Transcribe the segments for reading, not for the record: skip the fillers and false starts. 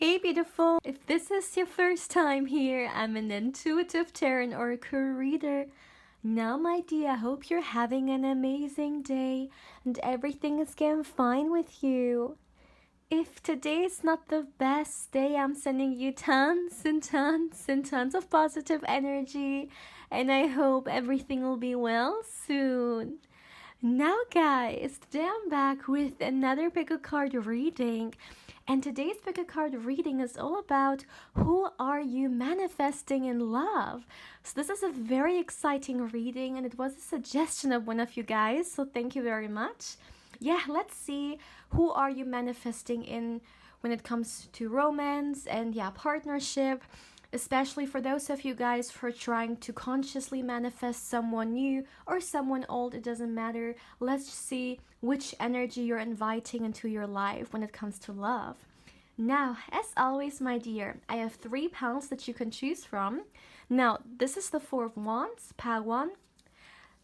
Hey beautiful, if this is your first time here, I'm an intuitive tarot oracle reader. Now my dear, I hope you're having an amazing day and everything is going fine with you. If today is not the best day, I'm sending you tons and tons and tons of positive energy, and I hope everything will be well soon. Now guys, today I'm back with another pick a card reading. And today's pick a card reading is all about who are you manifesting in love. So this is a very exciting reading and it was a suggestion of one of you guys. So thank you very much. Yeah, let's see who are you manifesting in when it comes to romance and partnership. Especially for those of you guys who are trying to consciously manifest someone new or someone old, it doesn't matter. Let's see which energy you're inviting into your life when it comes to love. Now, as always, my dear, I have 3 piles that you can choose from. Now, this is the 4 of Wands, pile 1.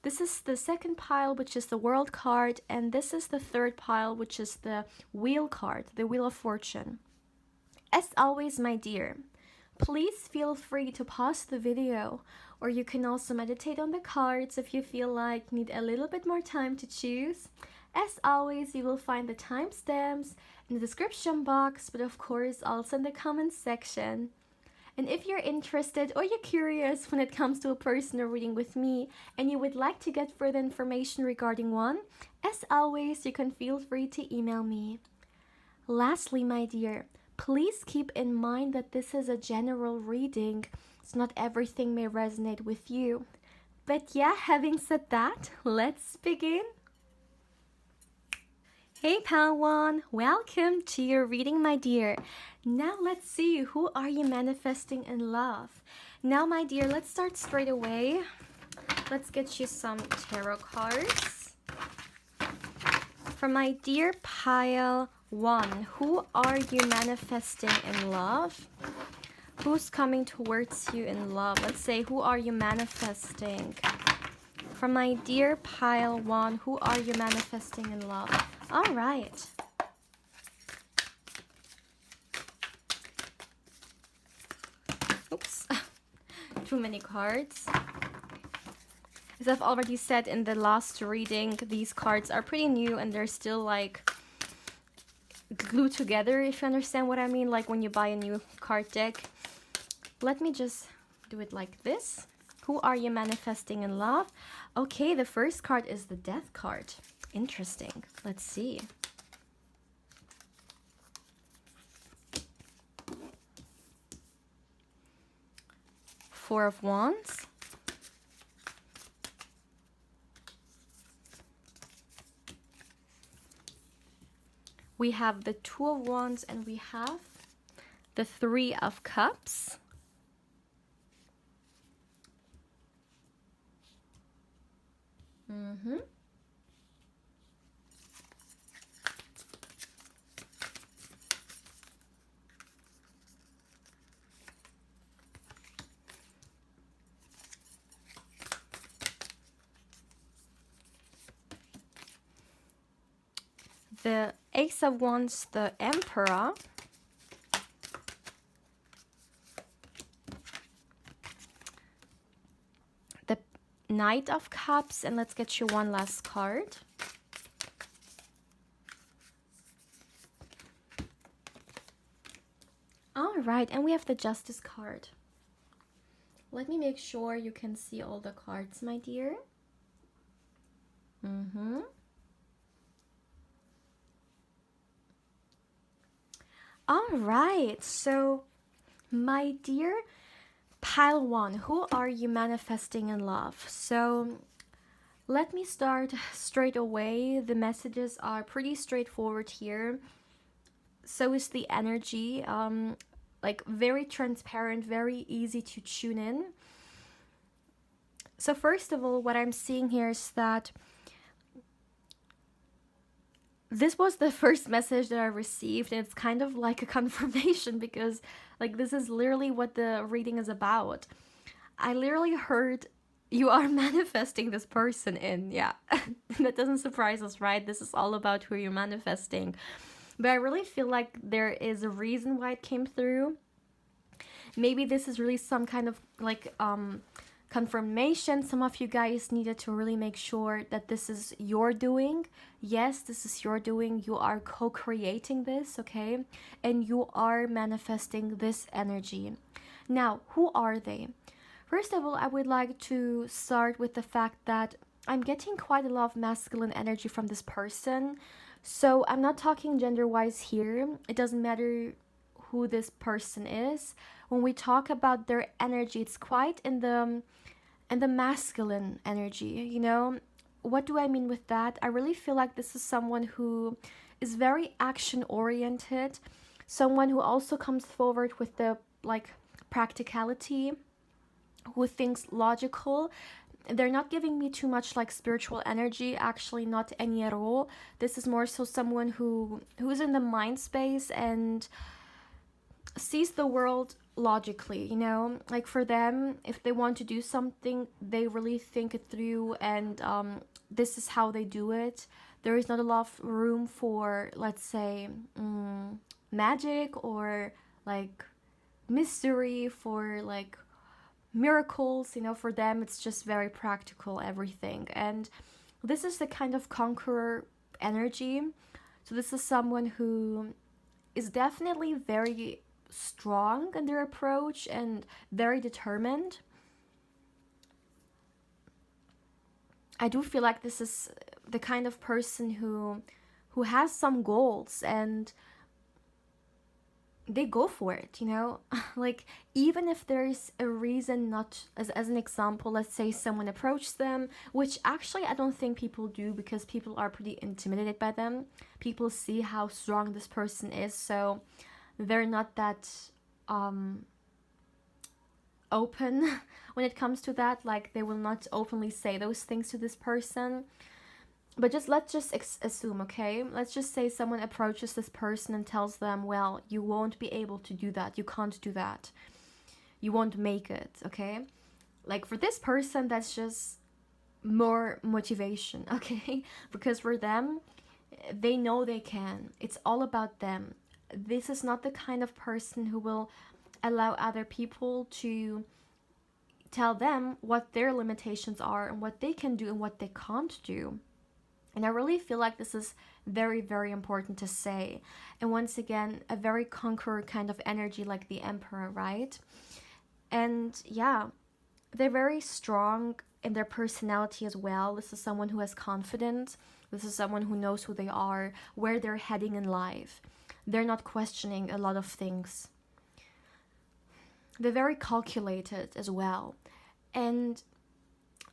This is the second pile, which is the World card, and this is the third pile, which is the Wheel card, the Wheel of Fortune. As always, my dear, please feel free to pause the video, or you can also meditate on the cards if you feel like you need a little bit more time to choose. As always, you will find the timestamps in the description box, but of course also in the comments section. And if you're interested or you're curious when it comes to a personal reading with me and you would like to get further information regarding one, as always, you can feel free to email me. Lastly, my dear, please keep in mind that this is a general reading, so not everything may resonate with you. But yeah, having said that, let's begin. Hey pal one, welcome to your reading, my dear. Now let's see, who are you manifesting in love? Now my dear, let's start straight away. Let's get you some tarot cards. For my dear pile 1, who are you manifesting in love? Who's coming towards you in love? Let's say, who are you manifesting? For my dear pile 1, who are you manifesting in love? All right. Oops. Too many cards. As I've already said in the last reading, these cards are pretty new and they're still like glued together, if you understand what I mean, like when you buy a new card deck. Let me just do it like this. Who are you manifesting in love? Okay, the first card is the Death card. Interesting. Let's see. Four of Wands. We have the 2 of Wands and we have the 3 of Cups. The Ace of Wands, the Emperor. The Knight of Cups, and let's get you one last card. All right, and we have the Justice card. Let me make sure you can see all the cards, my dear. All right, so my dear pile 1, who are you manifesting in love? So let me start straight away. The messages are pretty straightforward here. So is the energy, like very transparent, very easy to tune in. So first of all, what I'm seeing here is that this was the first message that I received, and it's kind of like a confirmation because like this is literally what the reading is about. I literally heard you are manifesting this person in, yeah. That doesn't surprise us, right? This is all about who you're manifesting. But I really feel like there is a reason why it came through. Maybe this is really some kind of like confirmation. Some of you guys needed to really make sure that this is your doing. Yes, this is your doing. You are co-creating this, okay? And you are manifesting this energy. Now, who are they? First of all, I would like to start with the fact that I'm getting quite a lot of masculine energy from this person. So I'm not talking gender-wise here. It doesn't matter who this person is. When we talk about their energy, it's quite in the masculine energy, you know? What do I mean with that? I really feel like this is someone who is very action oriented, someone who also comes forward with the like practicality, who thinks logical. They're not giving me too much like spiritual energy, actually not any at all. This is more so someone who's in the mind space and sees the world logically, you know? Like for them, if they want to do something, they really think it through, and this is how they do it. There is not a lot of room for, let's say, magic or like mystery, for like miracles, you know. For them it's just very practical, everything. And this is the kind of conqueror energy. So this is someone who is definitely very strong in their approach and very determined. I do feel like this is the kind of person who has some goals, and they go for it, you know. Like even if there's a reason not, as an example, let's say someone approached them, which actually I don't think people do, because people are pretty intimidated by them. People see how strong this person is, so they're not that open when it comes to that. Like they will not openly say those things to this person. But let's just assume, okay? Let's just say someone approaches this person and tells them, well, you won't be able to do that. You can't do that. You won't make it, okay? Like for this person, that's just more motivation, okay? Because for them, they know they can. It's all about them. This is not the kind of person who will allow other people to tell them what their limitations are and what they can do and what they can't do. And I really feel like this is very, very important to say. And once again, a very conqueror kind of energy, like the emperor, right? And yeah, they're very strong in their personality as well. This is someone who has confidence. This is someone who knows who they are, where they're heading in life. They're not questioning a lot of things. They're very calculated as well. And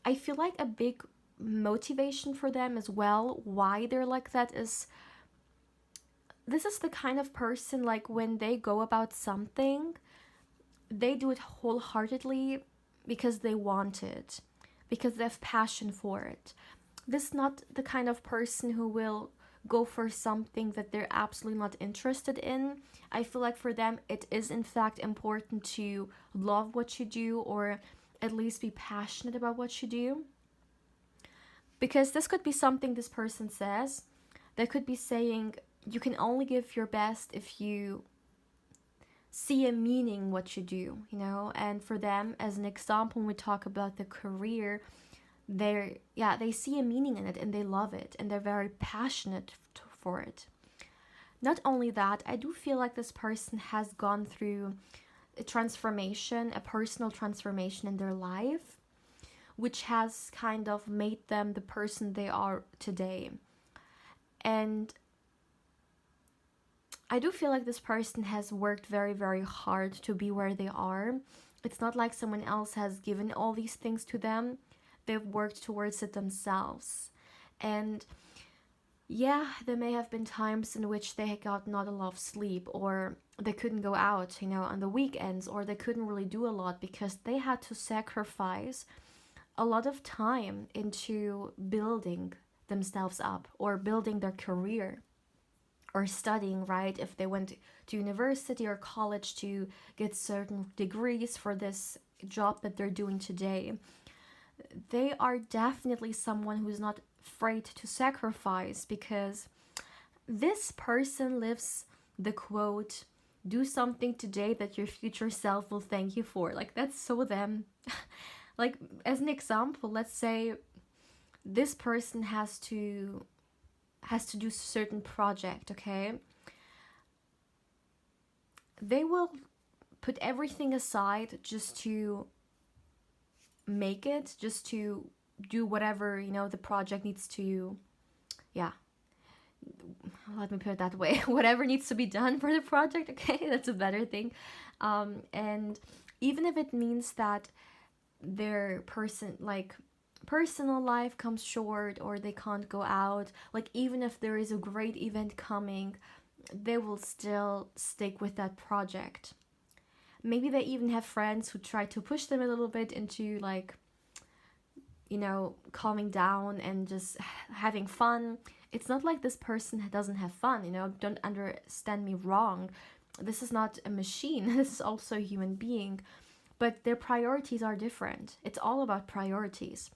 I feel like a big motivation for them as well, why they're like that, is this is the kind of person, like when they go about something, they do it wholeheartedly because they want it, because they have passion for it. This is not the kind of person who will go for something that they're absolutely not interested in. I feel like for them it is in fact important to love what you do, or at least be passionate about what you do. Because this could be something this person says. They could be saying you can only give your best if you see a meaning what you do, you know. And for them, as an example, when we talk about the career, they see a meaning in it and they love it and they're very passionate for it. Not only that, I do feel like this person has gone through a transformation, a personal transformation in their life, which has kind of made them the person they are today. And I do feel like this person has worked very, very hard to be where they are. It's not like someone else has given all these things to them. They've worked towards it themselves. And yeah, there may have been times in which they got not a lot of sleep, or they couldn't go out, you know, on the weekends, or they couldn't really do a lot because they had to sacrifice a lot of time into building themselves up, or building their career, or studying, right? If they went to university or college to get certain degrees for this job that they're doing today, they are definitely someone who's not afraid to sacrifice, because this person lives the quote, do something today that your future self will thank you for. Like, that's so them. Like, as an example, let's say this person has to do a certain project, okay? They will put everything aside just to make it, just to do whatever, you know, the project needs to, yeah, let me put it that way, whatever needs to be done for the project, okay? That's a better thing. And even if it means that their personal life comes short, or they can't go out, like even if there is a great event coming, they will still stick with that project. Maybe they even have friends who try to push them a little bit into, like, you know, calming down and just having fun. It's not like this person doesn't have fun, you know, don't understand me wrong. This is not a machine. This is also a human being. But their priorities are different. It's all about priorities.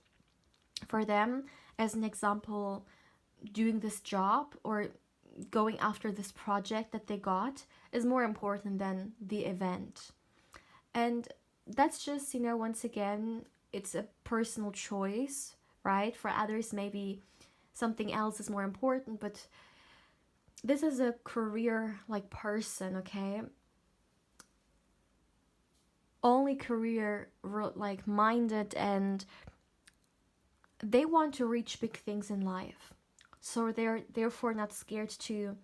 For them, as an example, doing this job or going after this project that they got is more important than the event. And that's just, you know, once again, it's a personal choice, right? For others, maybe something else is more important, but this is a career like person, okay? Only career like minded, and they want to reach big things in life. So they're therefore not scared to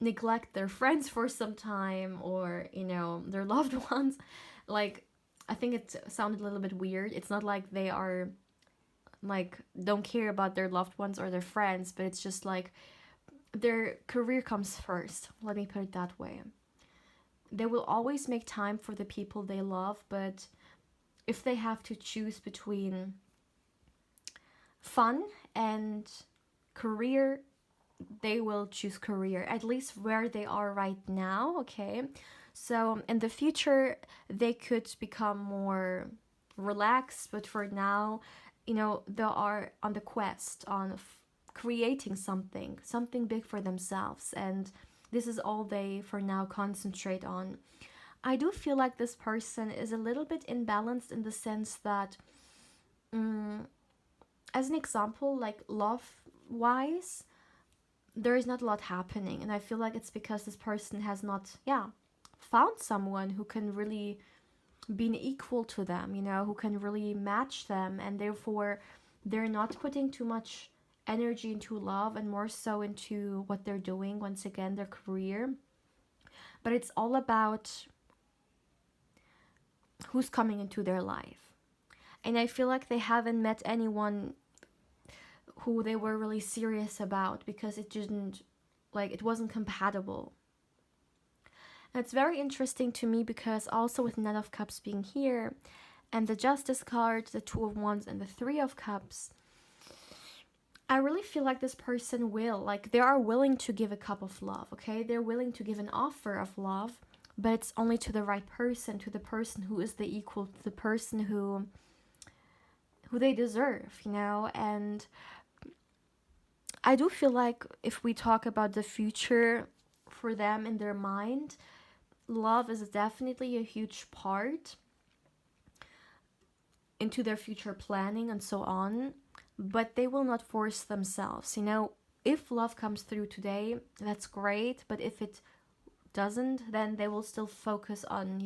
neglect their friends for some time, or, you know, their loved ones. Like, I think it sounded a little bit weird. It's not like they are, like, don't care about their loved ones or their friends, but it's just like their career comes first. Let me put it that way. They will always make time for the people they love, but if they have to choose between fun and career, they will choose career, at least where they are right now, okay? So in the future, they could become more relaxed, but for now, you know, they are on the quest on creating something big for themselves, and this is all they for now concentrate on. I do feel like this person is a little bit imbalanced in the sense that, as an example, like love wise, there is not a lot happening, and I feel like it's because this person has not, found someone who can really be equal to them, you know, who can really match them, and therefore they're not putting too much energy into love and more so into what they're doing, once again, their career. But it's all about who's coming into their life. And I feel like they haven't met anyone who they were really serious about, because it didn't, like, it wasn't compatible. And it's very interesting to me because also with Knight of Cups being here, and the Justice card, the Two of Wands, and the Three of Cups, I really feel like this person will, like, they are willing to give a cup of love, okay? They're willing to give an offer of love, but it's only to the right person, to the person who is the equal, to the person who they deserve, you know? And I do feel like if we talk about the future for them in their mind, love is definitely a huge part into their future planning and so on, but they will not force themselves, you know? If love comes through today, that's great, but if it doesn't, then they will still focus on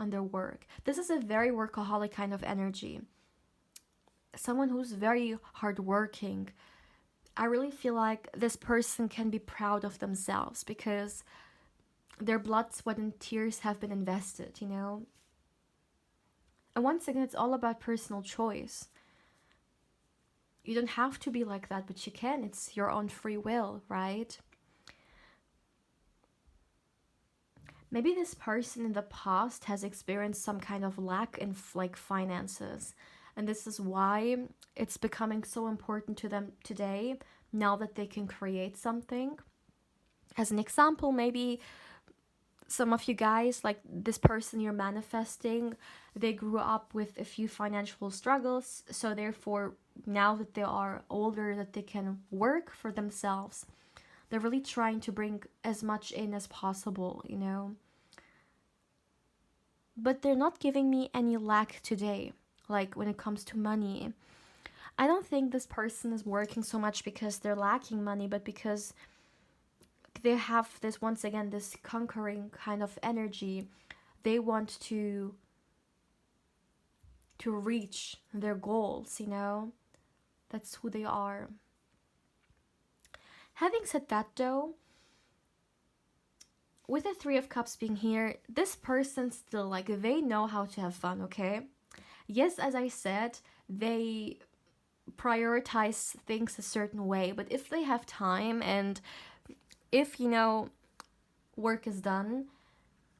their work. This is a very workaholic kind of energy. Someone who's very hardworking. I really feel like this person can be proud of themselves because their blood, sweat, and tears have been invested, you know? And once again, it's all about personal choice. You don't have to be like that, but you can. It's your own free will, right? Maybe this person in the past has experienced some kind of lack in like finances, and this is why it's becoming so important to them today, now that they can create something. As an example, maybe some of you guys, like this person you're manifesting, they grew up with a few financial struggles, so therefore now that they are older, that they can work for themselves, they're really trying to bring as much in as possible, you know. But they're not giving me any lack today, like when it comes to money. I don't think this person is working so much because they're lacking money, but because they have this, once again, this conquering kind of energy. They want to reach their goals, you know. That's who they are. Having said that though, with the Three of Cups being here, this person still, like, they know how to have fun, okay? Yes, as I said, they prioritize things a certain way, but if they have time and if, you know, work is done,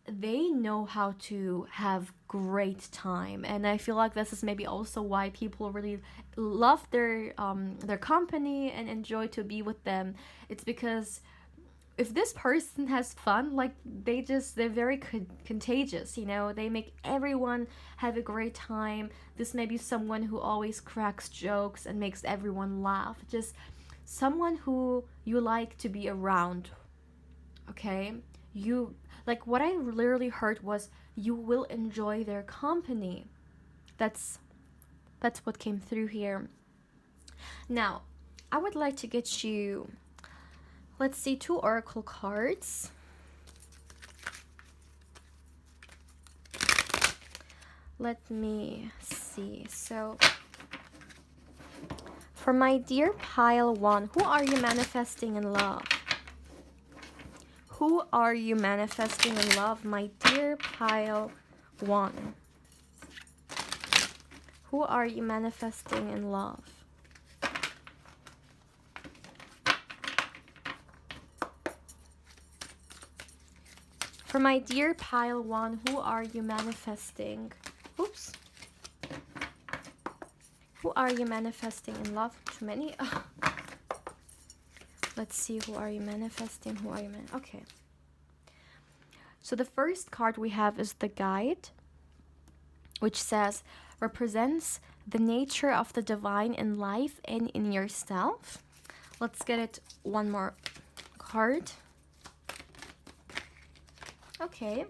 they know how to have great time. And I feel like this is maybe also why people really love their company and enjoy to be with them. It's because if this person has fun, like, they're very contagious, you know. They make everyone have a great time. This may be someone who always cracks jokes and makes everyone laugh. Just someone who you like to be around, okay? You, like, what I literally heard was you will enjoy their company. That's what came through here. Now, I would like to get you, let's see, 2 oracle cards. Let me see. So, for my dear pile 1, who are you manifesting in love? Who are you manifesting in love, my dear pile 1? Who are you manifesting in love? For my dear pile 1, who are you manifesting? Oops. Who are you manifesting in love? Too many? Oh. Let's see, who are you manifesting? Who are you okay. So the first card we have is the Guide, which says, represents the nature of the divine in life and in yourself. Let's get it one more card. Okay.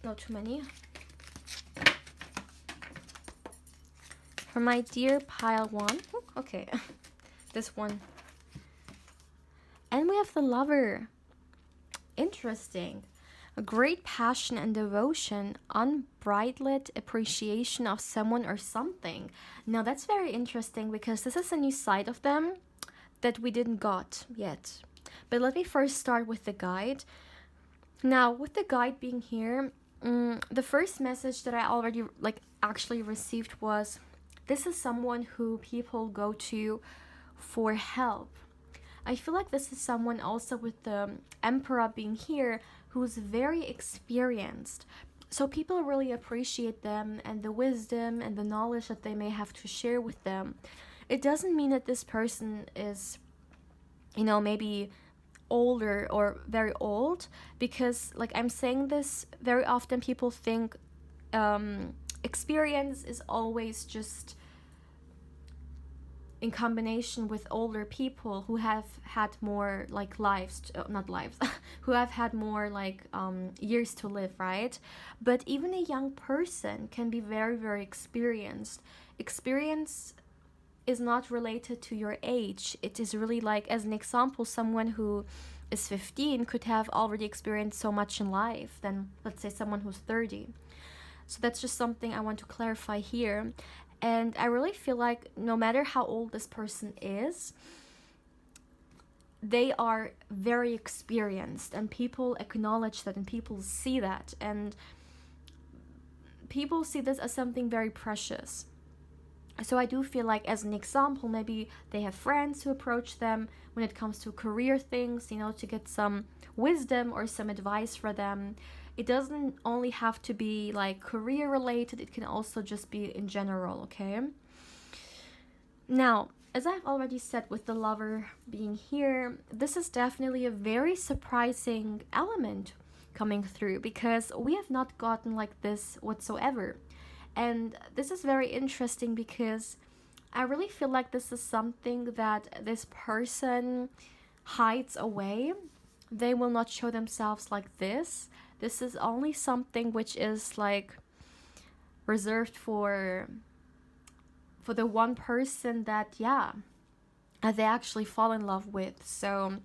Not too many. For my dear pile 1. Okay. This one. And we have the Lover. Interesting. A great passion and devotion, unbridled appreciation of someone or something. Now that's very interesting because this is a new side of them that we didn't got yet. But let me first start with the Guide. Now, with the Guide being here, the first message that I already actually received was, this is someone who people go to for help. I feel like this is someone also with the Emperor being here who's very experienced. So people really appreciate them and the wisdom and the knowledge that they may have to share with them. It doesn't mean that this person is, you know, maybe older or very old, because like I'm saying this, very often people think experience is always just in combination with older people who have had more like who have had more like years to live, right? But even a young person can be very, very experienced. Experience is not related to your age. It is really like, as an example, someone who is 15 could have already experienced so much in life than, let's say, someone who's 30. So that's just something I want to clarify here. And I really feel like no matter how old this person is, they are very experienced, and people acknowledge that and people see that, and people see this as something very precious. So I do feel like, as an example, maybe they have friends who approach them when it comes to career things, you know, to get some wisdom or some advice for them. It doesn't only have to be like career related, it can also just be in general, okay? Now, as I've already said, with the Lover being here, this is definitely a very surprising element coming through, because we have not gotten like this whatsoever. And this is very interesting because I really feel like this is something that this person hides away. They will not show themselves like this. This is only something which is like reserved for the one person that, yeah, they actually fall in love with. So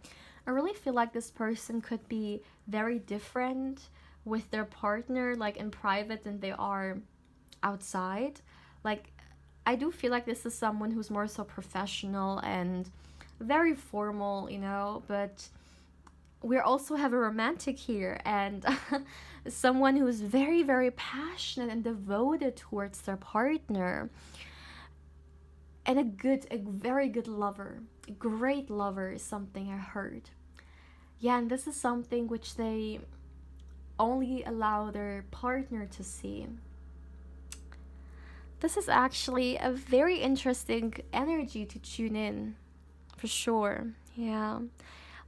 I really feel like this person could be very different with their partner, like in private, than they are outside. Like, I do feel like this is someone who's more so professional and very formal, you know, but we also have a romantic here, and someone who's very, very passionate and devoted towards their partner, and a very good lover, a great lover is something I heard. Yeah, and this is something which they only allow their partner to see. This is actually a very interesting energy to tune in, for sure. Yeah.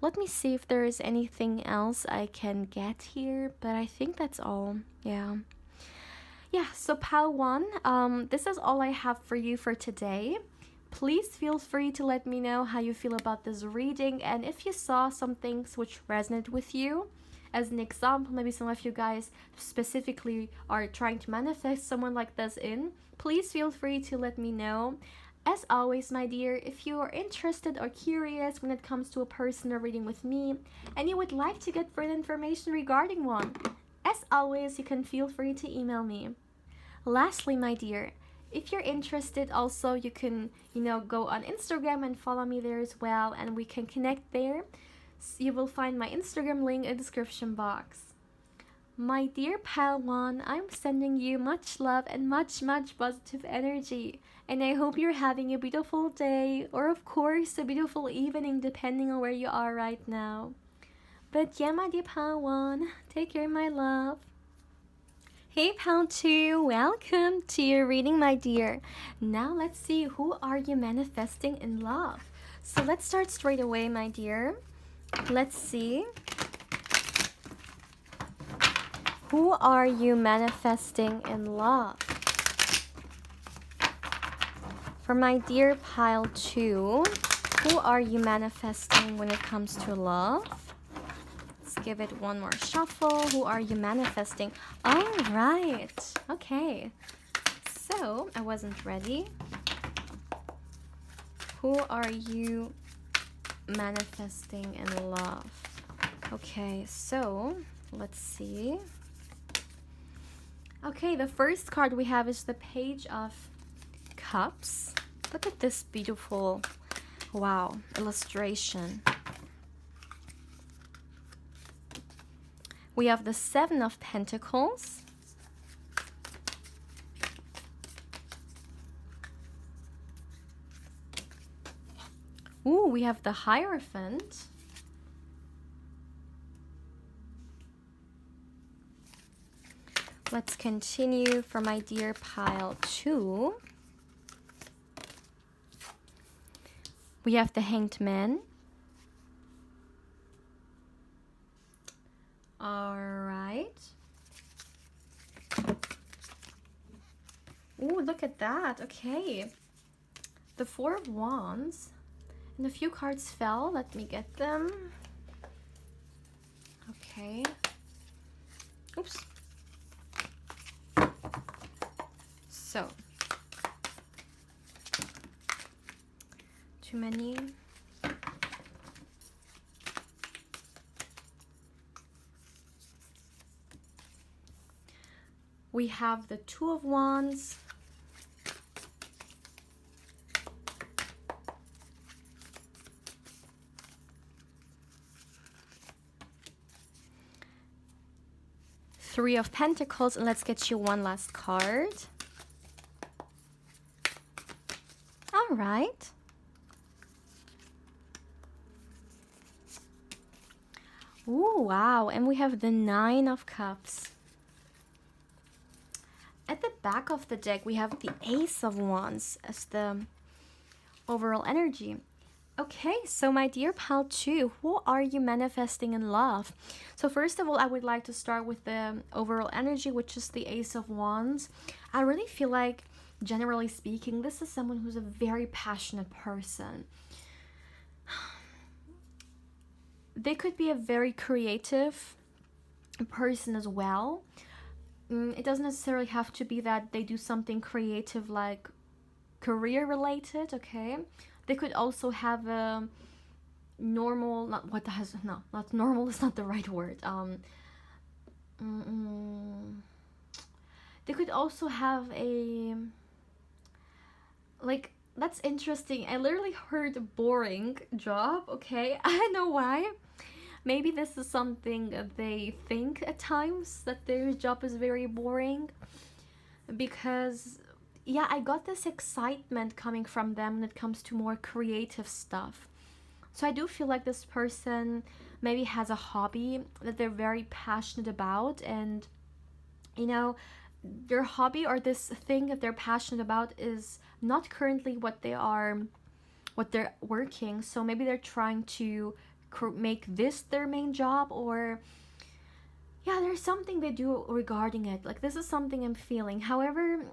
Let me see if there is anything else I can get here, but I think that's all. Yeah. Yeah, so pile one, this is all I have for you for today. Please feel free to let me know how you feel about this reading, and if you saw some things which resonate with you. As an example, maybe some of you guys specifically are trying to manifest someone like this in, please feel free to let me know. As always, my dear, if you are interested or curious when it comes to a personal reading with me, and you would like to get further information regarding one, as always, you can feel free to email me. Lastly, my dear, if you're interested also, you can, go on Instagram and follow me there as well, and we can connect there. So you will find my Instagram link in the description box. My dear pal one, I'm sending you much love and much, much positive energy. And I hope you're having a beautiful day, or of course a beautiful evening, depending on where you are right now. But yeah, my dear pal one, take care, my love. Hey pal 2, welcome to your reading, my dear. Now let's see, who are you manifesting in love? So let's start straight away, my dear. Let's see. Who are you manifesting in love? For my dear pile 2, who are you manifesting when it comes to love? Let's give it one more shuffle. Who are you manifesting? All right. Okay. So, I wasn't ready. Who are you manifesting in love? Okay, so let's see. Okay, the first card we have is the Page of Cups. Look at this beautiful, wow, illustration. We have the Seven of Pentacles. Ooh, we have the Hierophant. Let's continue for my dear pile 2. We have the Hanged Man. All right. Ooh, look at that. Okay. The Four of Wands. And a few cards fell. Let me get them. Okay. Oops. So. Too many. We have the Two of Wands. Three of Pentacles, and let's get you one last card. All right. Ooh, wow, and we have the Nine of Cups. At the back of the deck, we have the Ace of Wands as the overall energy. Okay, so my dear pal 2, who are you manifesting in love? So first of all, I would like to start with the overall energy, which is the Ace of Wands. I really feel like, generally speaking, this is someone who's a very passionate person. They could be a very creative person as well. It doesn't necessarily have to be that they do something creative like career related, okay? They could also have a normal, not what has, no, not normal is not the right word. Mm, they could also have a, like, that's interesting. I literally heard boring job, okay? I don't know why. Maybe this is something they think at times, that their job is very boring, because yeah, I got this excitement coming from them when it comes to more creative stuff. So I do feel like this person maybe has a hobby that they're very passionate about, and you know, their hobby or this thing that they're passionate about is not currently what they're working. So maybe they're trying to make this their main job, or yeah, there's something they do regarding it. Like, this is something I'm feeling. However,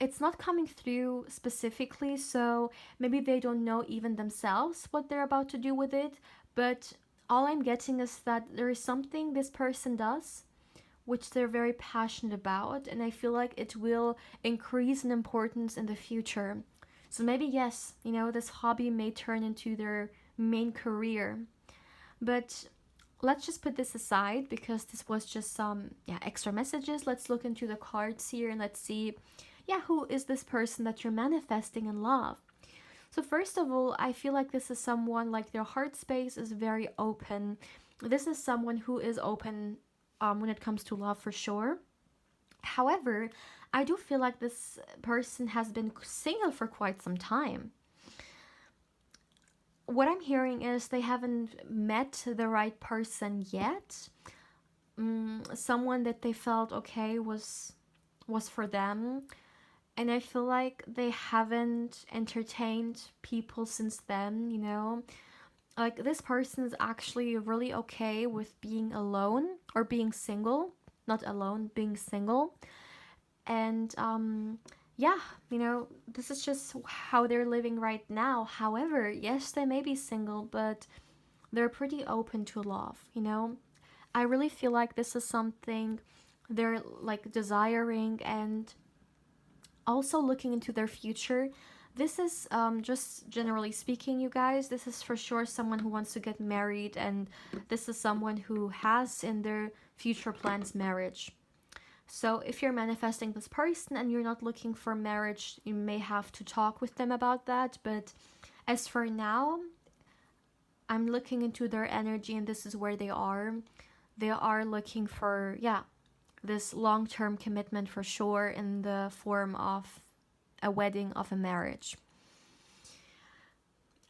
it's not coming through specifically, so maybe they don't know even themselves what they're about to do with it. But all I'm getting is that there is something this person does which they're very passionate about, and I feel like it will increase in importance in the future. So maybe, yes, this hobby may turn into their main career. But let's just put this aside because this was just some extra messages. Let's look into the cards here and let's see, who is this person that you're manifesting in love? So first of all, I feel like this is someone, like, their heart space is very open. This is someone who is open when it comes to love, for sure. However, I do feel like this person has been single for quite some time. What I'm hearing is they haven't met the right person yet. Someone that they felt okay was for them, and I feel like they haven't entertained people since then. Like, this person is actually really okay with being alone or being single, not alone, being single. And yeah, this is just how they're living right now. However, yes, they may be single, but they're pretty open to love. I really feel like this is something they're, like, desiring, and also looking into their future. This is, just generally speaking, you guys, this is for sure someone who wants to get married, and this is someone who has in their future plans marriage. So if you're manifesting this person and you're not looking for marriage, you may have to talk with them about that. But as for now, I'm looking into their energy, and this is where they are. They are looking for, this long-term commitment, for sure, in the form of a wedding, of a marriage.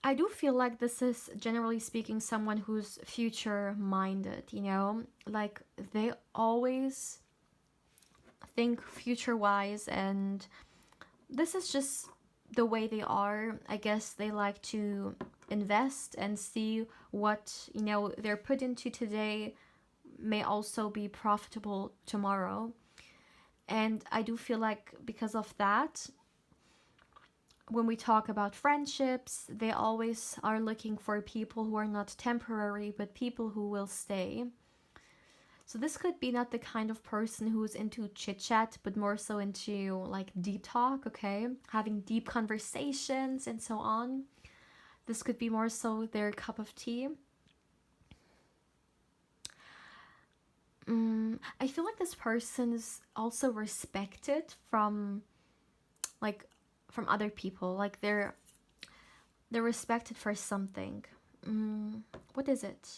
I do feel like this is, generally speaking, someone who's future minded, like, they always think future wise, and this is just the way they are. I guess they like to invest and see what they're put into today may also be profitable tomorrow. And I do feel like, because of that, when we talk about friendships, they always are looking for people who are not temporary, but people who will stay. So this could be not the kind of person who's into chit chat, but more so into, like, deep talk, okay? Having deep conversations and so on. This could be more so their cup of tea. I feel like this person is also respected from other people. Like, they're respected for something. What is it?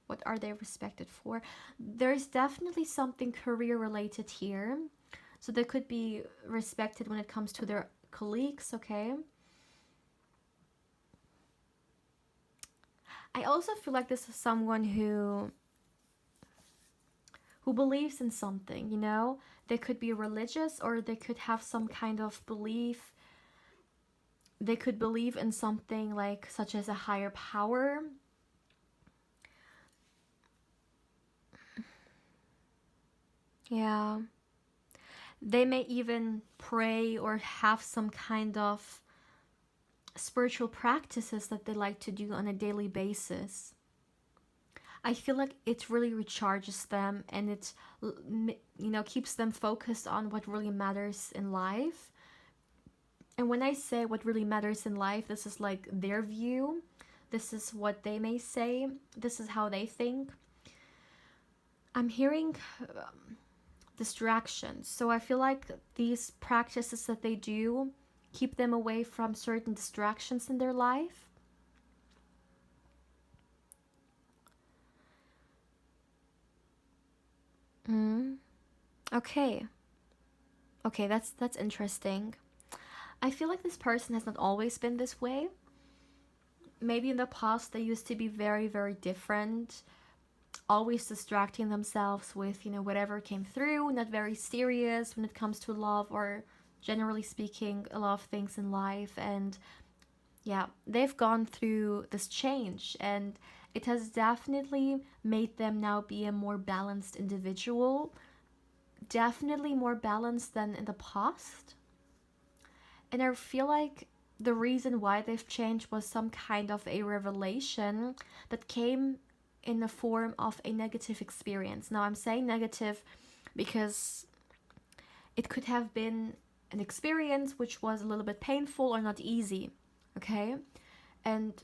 What are they respected for? There's definitely something career related here. So they could be respected when it comes to their colleagues, okay? I also feel like this is someone who believes in something. They could be religious, or they could have some kind of belief they could believe in something like such as a higher power. Yeah. They may even pray or have some kind of spiritual practices that they like to do on a daily basis. I feel like it really recharges them, and it, keeps them focused on what really matters in life. And when I say what really matters in life, this is like their view. This is what they may say. This is how they think. I'm hearing distractions. So I feel like these practices that they do keep them away from certain distractions in their life. Mm. Okay. Okay, that's interesting. I feel like this person has not always been this way. Maybe in the past they used to be very, very different, always distracting themselves with, whatever came through, not very serious when it comes to love or generally speaking, a lot of things in life. And yeah, they've gone through this change, and it has definitely made them now be a more balanced individual, definitely more balanced than in the past. And I feel like the reason why they've changed was some kind of a revelation that came in the form of a negative experience. Now, I'm saying negative because it could have been an experience which was a little bit painful or not easy, okay? And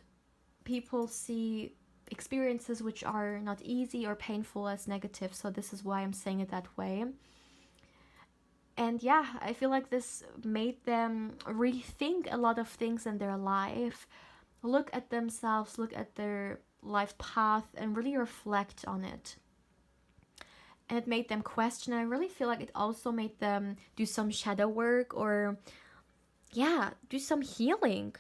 people see experiences which are not easy or painful as negative, so this is why I'm saying it that way. And yeah, I feel like this made them rethink a lot of things in their life, look at themselves, look at their life path, and really reflect on it. And it made them question. I really feel like it also made them do some shadow work, or yeah, do some healing.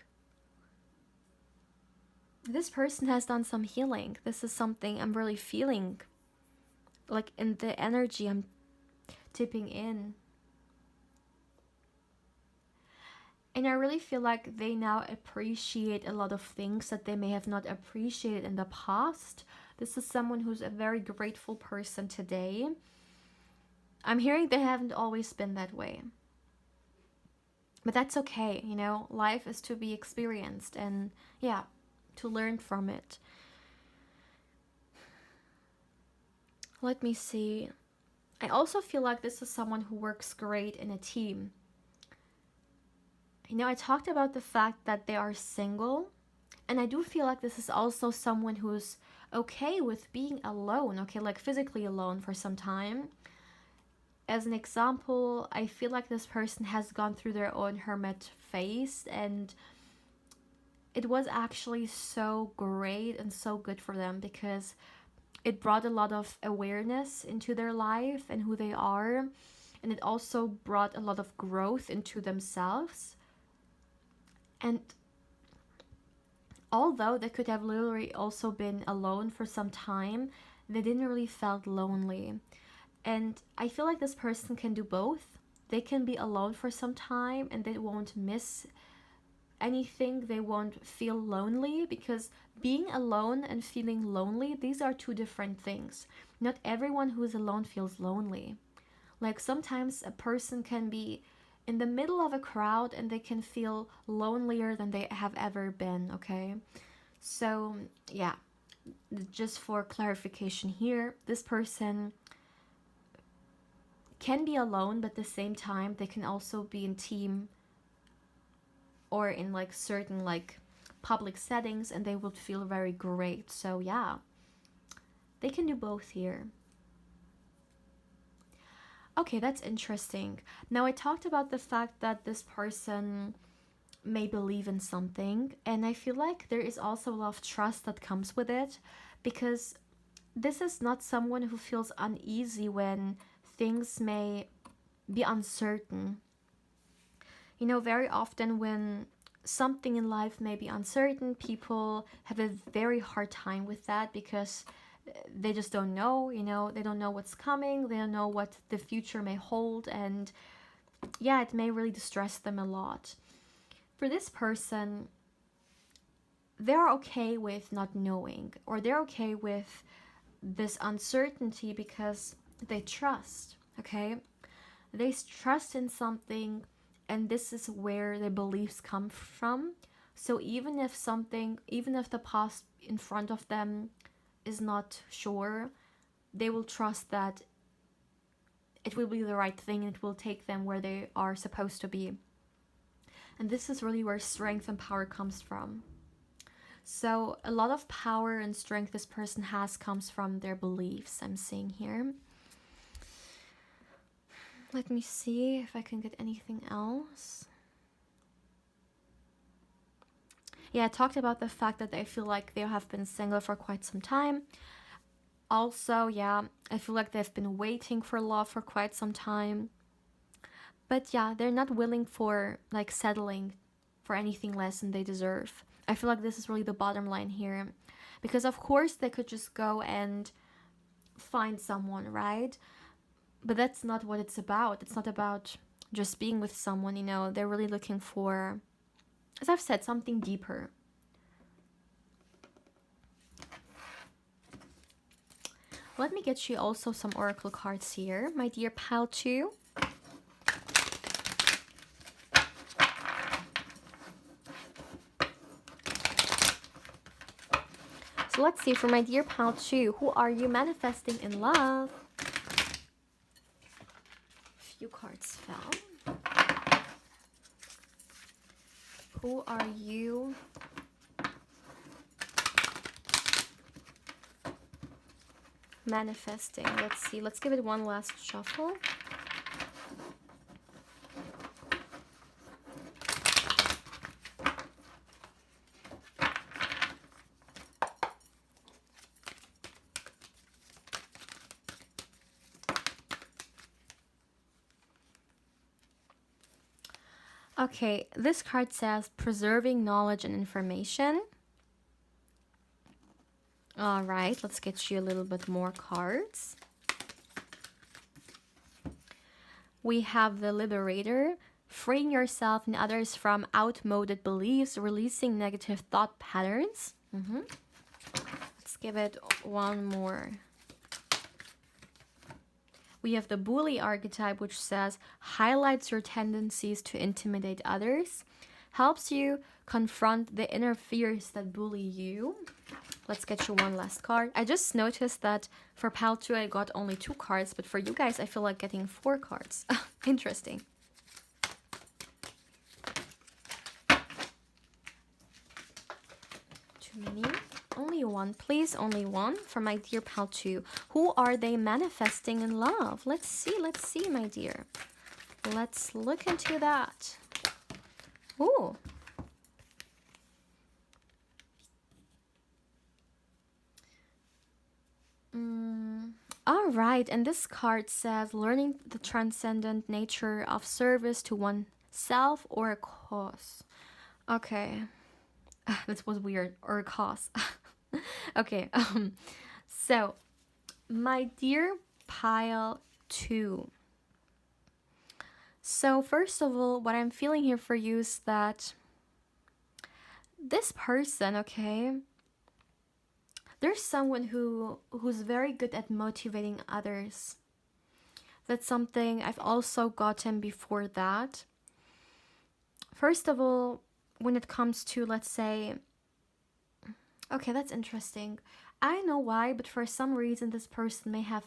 This person has done some healing. This is something I'm really feeling, like in the energy I'm tipping in. And I really feel like they now appreciate a lot of things that they may have not appreciated in the past. This is someone who's a very grateful person today. I'm hearing they haven't always been that way. But that's okay, life is to be experienced and, yeah, to learn from it. Let me see. I also feel like this is someone who works great in a team. I talked about the fact that they are single, and I do feel like this is also someone who's okay with being alone, okay, like physically alone for some time. As an example, I feel like this person has gone through their own hermit phase, and it was actually so great and so good for them because it brought a lot of awareness into their life and who they are, and it also brought a lot of growth into themselves. And although they could have literally also been alone for some time, they didn't really felt lonely. And I feel like this person can do both. They can be alone for some time and they won't miss anything. They won't feel lonely, because being alone and feeling lonely, these are two different things. Not everyone who is alone feels lonely. Like sometimes a person can be in the middle of a crowd and they can feel lonelier than they have ever been, okay? So, yeah, just for clarification here, this person can be alone, but at the same time, they can also be in team or in like certain like public settings and they would feel very great. So, yeah, they can do both here. Okay, that's interesting. Now, I talked about the fact that this person may believe in something, and I feel like there is also a lot of trust that comes with it, because this is not someone who feels uneasy when things may be uncertain. Very often when something in life may be uncertain, people have a very hard time with that because they just don't know, they don't know what's coming, they don't know what the future may hold, and yeah, it may really distress them a lot. for this person, they're okay with not knowing, or they're okay with this uncertainty because they trust, okay? They trust in something, and this is where their beliefs come from. So even if the past in front of them is not sure, they will trust that it will be the right thing and it will take them where they are supposed to be. And this is really where strength and power comes from. So a lot of power and strength this person has comes from their beliefs, I'm seeing here. Let me see if I can get anything else. Yeah, I talked about the fact that they feel like they have been single for quite some time. Also, yeah, I feel like they've been waiting for love for quite some time. But yeah, they're not willing for like settling for anything less than they deserve. I feel like this is really the bottom line here. Because of course they could just go and find someone, right? But that's not what it's about. It's not about just being with someone, you know. They're really looking for, as I've said, something deeper. Let me get you also some oracle cards here, my dear pile 2. So let's see, for my dear pile 2, who are you manifesting in love? Few cards fell. Who are you manifesting? Let's see. Let's give it one last shuffle. Okay, this card says preserving knowledge and information. All right, let's get you a little bit more cards. We have the Liberator, freeing yourself and others from outmoded beliefs, releasing negative thought patterns. Let's give it one more. We have the Bully archetype, which says highlights your tendencies to intimidate others, helps you confront the inner fears that bully you. Let's get you one last card. I just noticed that for pile 2 I got only 2 cards, but for you guys I feel like getting 4 cards. Interesting. Too many. Only one, please, only one for my dear pal 2. Who are they manifesting in love? Let's see, my dear. Let's look into that. Ooh. All right, and this card says learning the transcendent nature of service to oneself or a cause. Okay. This was weird. Or a cause. Okay, so my dear pile 2. So first of all, what I'm feeling here for you is that this person, okay, there's someone who's very good at motivating others. That's something I've also gotten before that. First of all, when it comes to, let's say, okay, that's interesting. I don't know why, but for some reason this person may have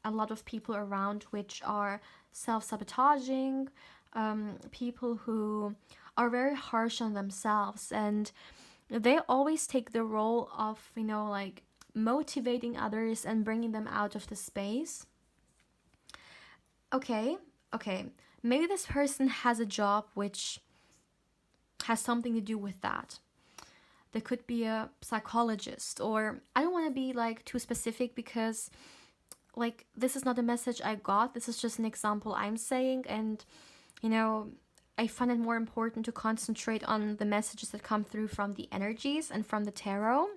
a lot of people around which are self-sabotaging, people who are very harsh on themselves, and they always take the role of, you know, like motivating others and bringing them out of the space. Okay, maybe this person has a job which has something to do with that. They could be a psychologist, or I don't want to be like too specific because like this is not a message I got. This is just an example I'm saying, and you know, I find it more important to concentrate on the messages that come through from the energies and from the tarot.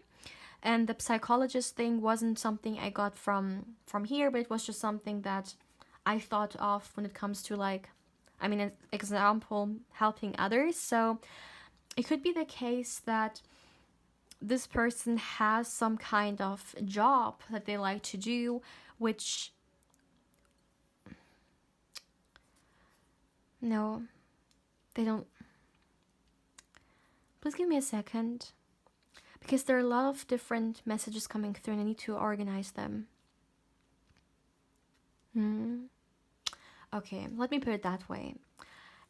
And the psychologist thing wasn't something I got from here, but it was just something that I thought of when it comes to, like, I mean, an example, helping others. So it could be the case that this person has some kind of job that they like to do, which, no, they don't. Please give me a second, because there are a lot of different messages coming through and I need to organize them. Okay, let me put it that way.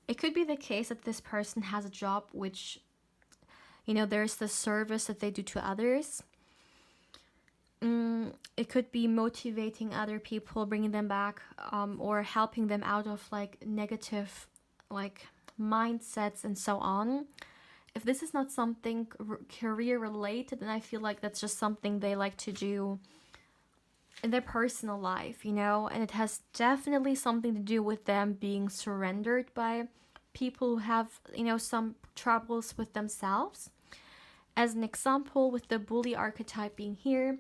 It could be the case that this person has a job which, there's the service that they do to others. It could be motivating other people, bringing them back, or helping them out of like negative like mindsets and so on. If this is not something career related, then I feel like that's just something they like to do in their personal life, and it has definitely something to do with them being surrendered by people who have, some troubles with themselves. As an example, with the bully archetype being here,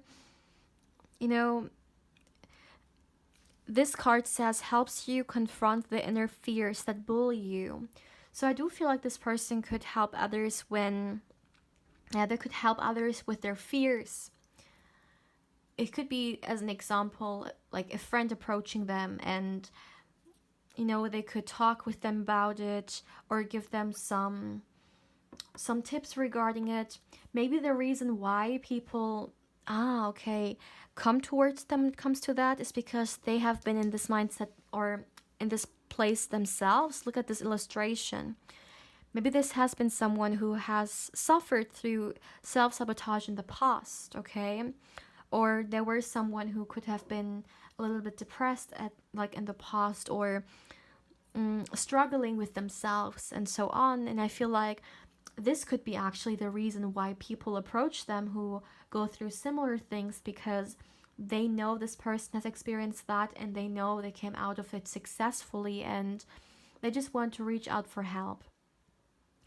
this card says helps you confront the inner fears that bully you. So I do feel like this person could help others they could help others with their fears. It could be, as an example, like a friend approaching them and, they could talk with them about it or give them some tips regarding it. Maybe the reason why people, come towards them when it comes to that is because they have been in this mindset or in this place themselves. Look at this illustration. Maybe this has been someone who has suffered through self-sabotage in the past, okay? Or there were someone who could have been a little bit depressed in the past, or struggling with themselves and so on. And I feel like this could be actually the reason why people approach them who go through similar things, because they know this person has experienced that and they know they came out of it successfully and they just want to reach out for help.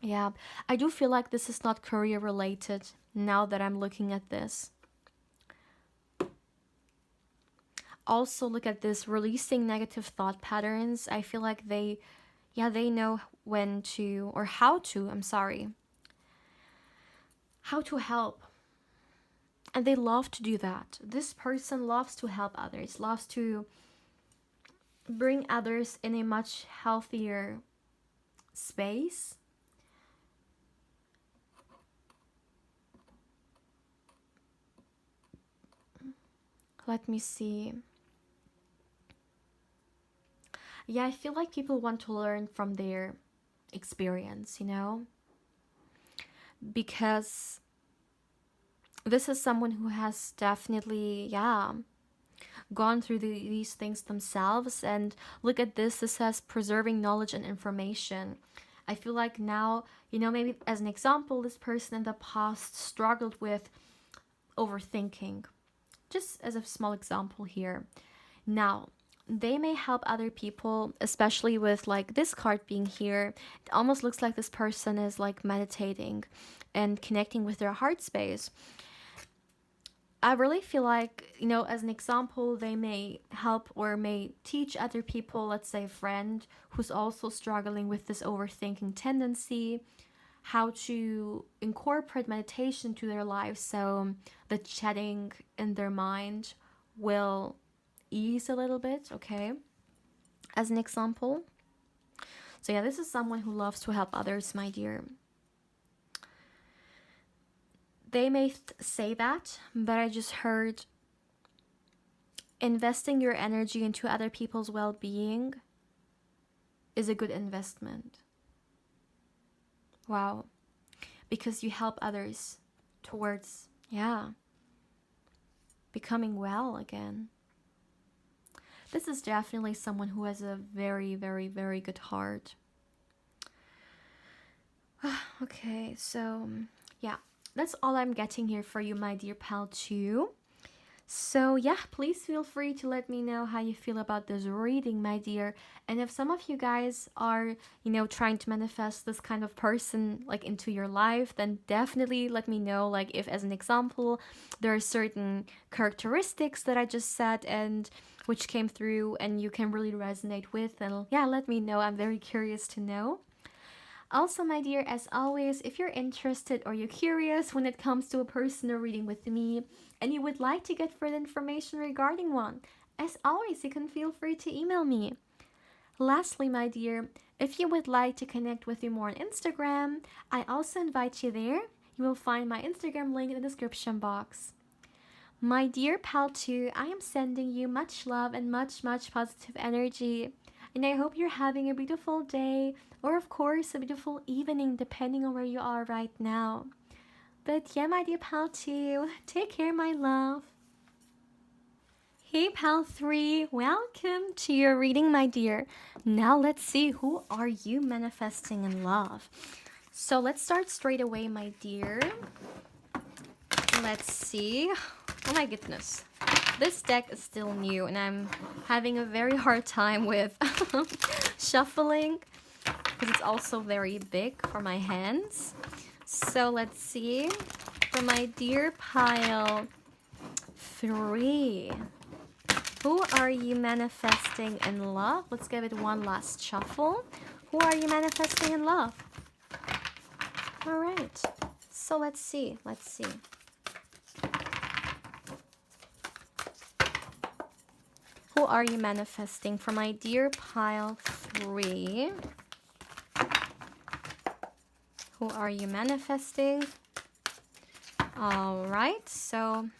Yeah, I do feel like this is not career related now that I'm looking at this. Also, look at this, releasing negative thought patterns. I feel like they know when to, or how to help. And they love to do that. This person loves to help others, loves to bring others in a much healthier space. Let me see. Yeah, I feel like people want to learn from their experience, because this is someone who has definitely, gone through these things themselves. And look at this, this says preserving knowledge and information. I feel like now, maybe as an example, this person in the past struggled with overthinking. Just as a small example here. Now, they may help other people, especially with like this card being here. It almost looks like this person is like meditating and connecting with their heart space. I really feel like, as an example, they may help or may teach other people, let's say a friend who's also struggling with this overthinking tendency, how to incorporate meditation to their life so the chatting in their mind will ease a little bit, okay? As an example. So yeah, this is someone who loves to help others, my dear. They may say that, but I just heard investing your energy into other people's well-being is a good investment. Wow. Because you help others towards, becoming well again. This is definitely someone who has a very, very, very good heart. Okay, so that's all I'm getting here for you, my dear pal 2. So please feel free to let me know how you feel about this reading, my dear. And if some of you guys are, trying to manifest this kind of person like into your life, then definitely let me know. Like if, as an example, there are certain characteristics that I just said and which came through and you can really resonate with, and let me know. I'm very curious to know. Also, my dear, as always, if you're interested or you're curious when it comes to a personal reading with me and you would like to get further information regarding one, as always, you can feel free to email me. Lastly, my dear, if you would like to connect with me more on Instagram, I also invite you there. You will find my Instagram link in the description box. My dear pal too, I am sending you much love and much positive energy. And I hope you're having a beautiful day, or of course a beautiful evening, depending on where you are right now. But yeah, my dear pal too, take care, my love. Hey pal 3, welcome to your reading, my dear. Now let's see, who are you manifesting in love? So let's start straight away, my dear. Let's see. Oh my goodness. This deck is still new and I'm having a very hard time with shuffling because it's also very big for my hands. So let's see. For my dear pile 3. Who are you manifesting in love? Let's give it one last shuffle. Who are you manifesting in love? All right. So let's see. Who are you manifesting for my dear pile 3? Who are you manifesting? All right. So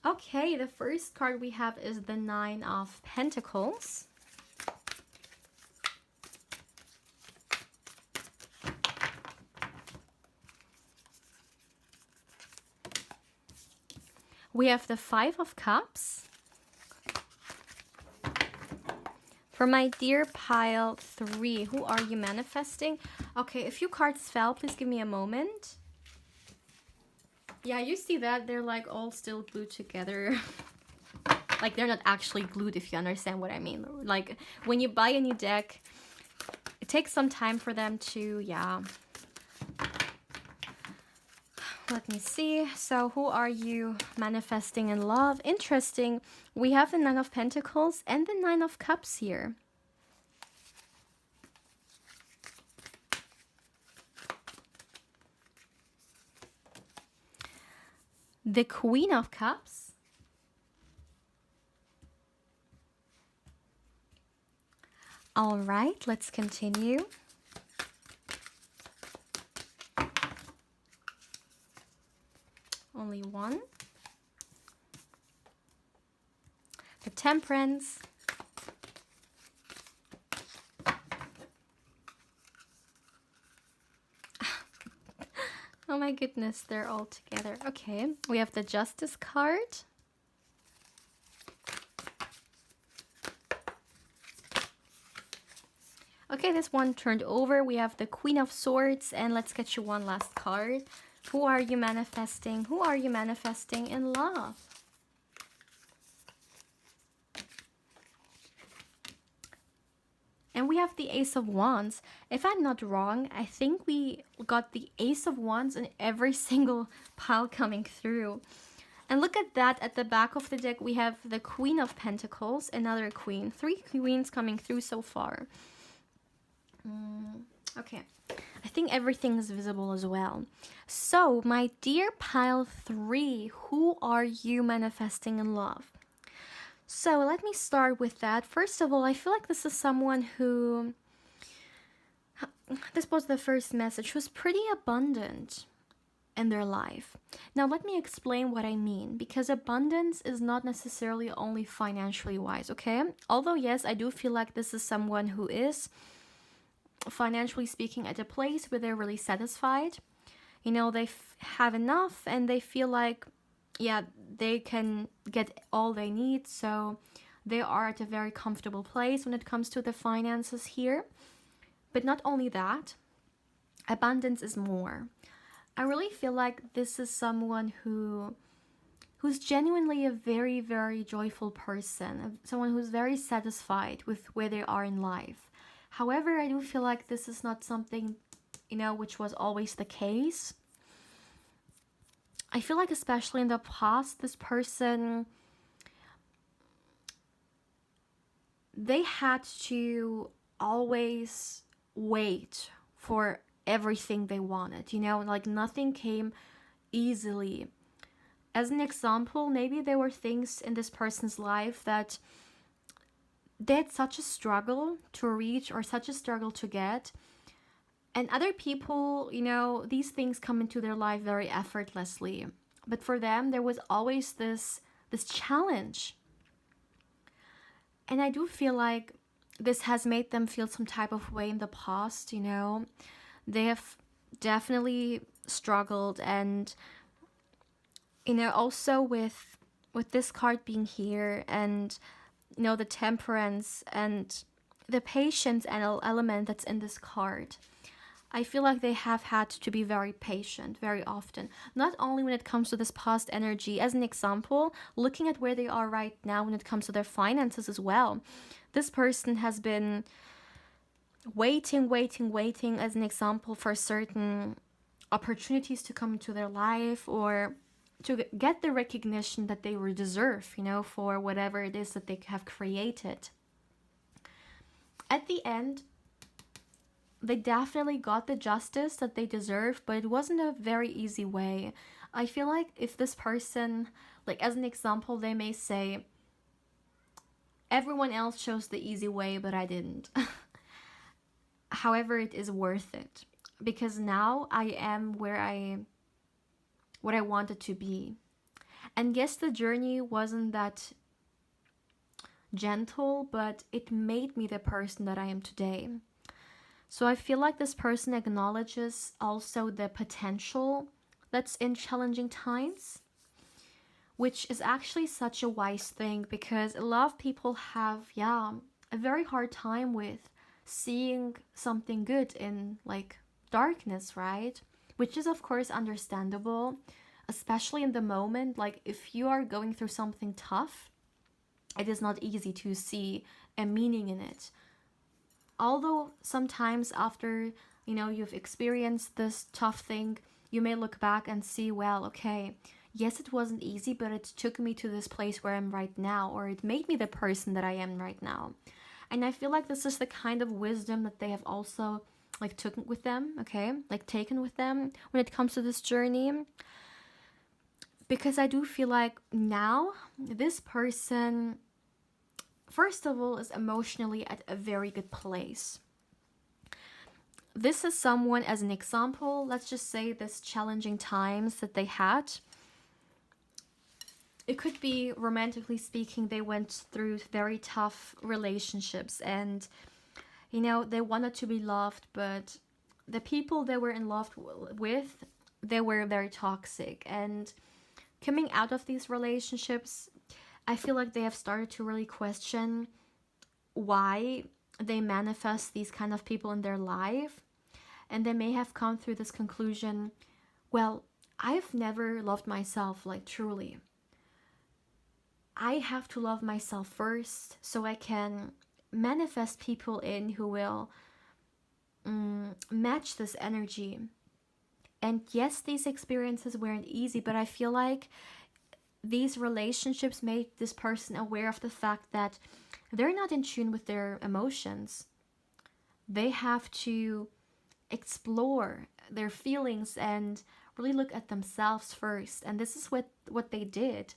okay, the first card we have is the 9 of Pentacles. We have the 5 of Cups. For my dear pile 3, who are you manifesting? Okay, a few cards fell. Please give me a moment. Yeah, you see that? They're like all still glued together. Like they're not actually glued, if you understand what I mean. Like when you buy a new deck, it takes some time for them to, yeah. Let me see. So who are you manifesting in love? Interesting. We have the 9 of Pentacles and the 9 of Cups here. The Queen of Cups. All right, let's continue. Only one. The Temperance. Oh my goodness, they're all together. Okay, we have the Justice card. Okay, this one turned over. We have the Queen of Swords, and let's get you one last card. Who are you manifesting? Who are you manifesting in love? And we have the Ace of Wands. If I'm not wrong, I think we got the Ace of Wands in every single pile coming through. And look at that, at the back of the deck, we have the Queen of Pentacles, another Queen. 3 Queens coming through so far. Okay, I think everything is visible as well. So, my dear pile 3, who are you manifesting in love? So, let me start with that. First of all, I feel like this is someone who, this was the first message, who's pretty abundant in their life. Now, let me explain what I mean, because abundance is not necessarily only financially wise, okay? Although, yes, I do feel like this is someone who is, financially speaking, at a place where they're really satisfied. You know, they have enough and they feel like, yeah, they can get all they need. So they are at a very comfortable place when it comes to the finances here. But not only that, abundance is more. I really feel like this is someone who's genuinely a very, very joyful person. Someone who's very satisfied with where they are in life. However, I do feel like this is not something, you know, which was always the case. I feel like especially in the past, this person, they had to always wait for everything they wanted, like nothing came easily. As an example, maybe there were things in this person's life that they had such a struggle to reach or such a struggle to get. And other people, these things come into their life very effortlessly. But for them, there was always this challenge. And I do feel like this has made them feel some type of way in the past, They have definitely struggled. And, also with this card being here and, the temperance and the patience and element that's in this card, I feel like they have had to be very patient very often. Not only when it comes to this past energy, as an example, looking at where they are right now when it comes to their finances as well. This person has been waiting, as an example, for certain opportunities to come into their life or to get the recognition that they deserve, for whatever it is that they have created. At the end, they definitely got the justice that they deserve, but it wasn't a very easy way. I feel like if this person, like as an example, they may say, everyone else chose the easy way, but I didn't. However, it is worth it because now I am what I wanted to be. And yes, the journey wasn't that gentle, but it made me the person that I am today. So I feel like this person acknowledges also the potential that's in challenging times, which is actually such a wise thing because a lot of people have, a very hard time with seeing something good in like darkness, right? Which is of course understandable, especially in the moment. Like if you are going through something tough, it is not easy to see a meaning in it. Although sometimes after, you've experienced this tough thing, you may look back and see, well, okay, yes, it wasn't easy, but it took me to this place where I'm right now, or it made me the person that I am right now. And I feel like this is the kind of wisdom that they have also like taken with them, when it comes to this journey. Because I do feel like now this person, first of all, is emotionally at a very good place. This is someone, as an example, let's just say this challenging times that they had. It could be, romantically speaking, they went through very tough relationships and, they wanted to be loved, but the people they were in love with, they were very toxic. And coming out of these relationships, I feel like they have started to really question why they manifest these kind of people in their life. And they may have come through this conclusion, well, I've never loved myself like truly. I have to love myself first so I can manifest people in who will match this energy. And yes, these experiences weren't easy, but I feel like these relationships made this person aware of the fact that they're not in tune with their emotions. They have to explore their feelings and really look at themselves first. And this is what they did.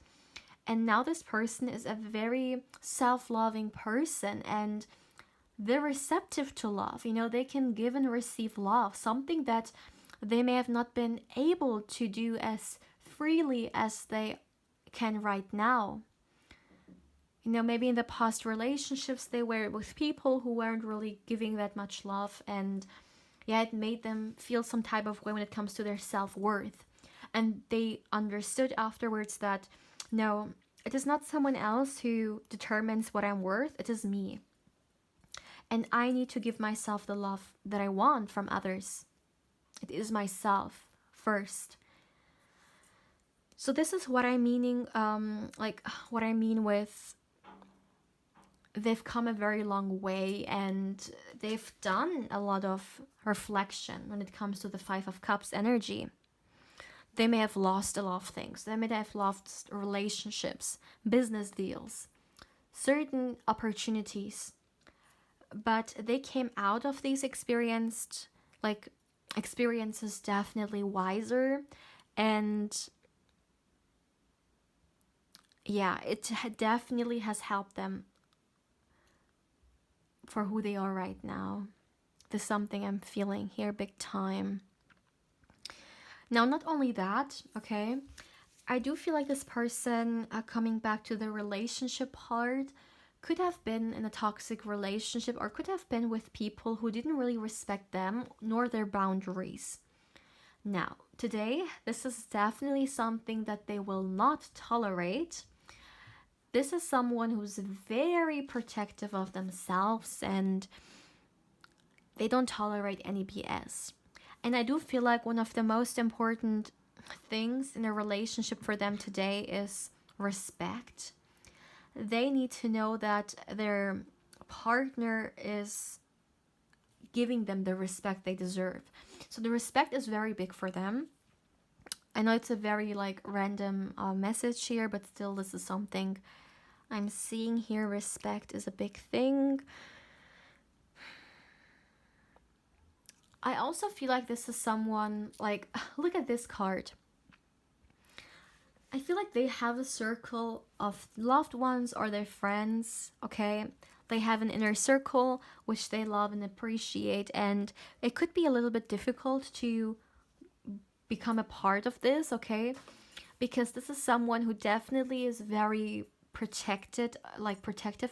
And now this person is a very self-loving person and they're receptive to love. They can give and receive love, something that they may have not been able to do as freely as they can right now. Maybe in the past relationships they were with people who weren't really giving that much love, and it made them feel some type of way when it comes to their self-worth. And they understood afterwards that no, it is not someone else who determines what I'm worth, it is me. And I need to give myself the love that I want from others. It is myself first. So this is what I'm meaning, what I mean with they've come a very long way and they've done a lot of reflection when it comes to the Five of Cups energy. They may have lost a lot of things. They may have lost relationships, business deals, certain opportunities, but they came out of these experiences definitely wiser. And yeah, definitely has helped them for who they are right now. This is something I'm feeling here big time. Now, not only that, okay, I do feel like this person, coming back to the relationship part, could have been in a toxic relationship or could have been with people who didn't really respect them nor their boundaries. Now, today, this is definitely something that they will not tolerate. This is someone who's very protective of themselves and they don't tolerate any BS. And I do feel like one of the most important things in a relationship for them today is respect. They need to know that their partner is giving them the respect they deserve. So the respect is very big for them. I know it's a very random message here, but still this is something I'm seeing here. Respect is a big thing. I also feel like this is someone, look at this card. I feel like they have a circle of loved ones or their friends, okay? They have an inner circle which they love and appreciate, and it could be a little bit difficult to become a part of this, okay? Because this is someone who definitely is very protective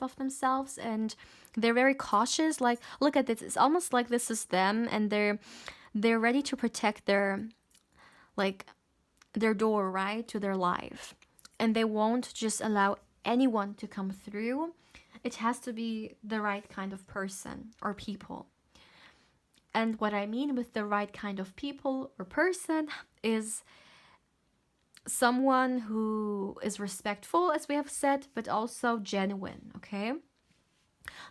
of themselves, and they're very cautious. Look at this, it's almost like this is them, and they're ready to protect their door, right, to their life, and they won't just allow anyone to come through. It has to be the right kind of person or people. And what I mean with the right kind of people or person is someone who is respectful, as we have said, but also genuine, okay?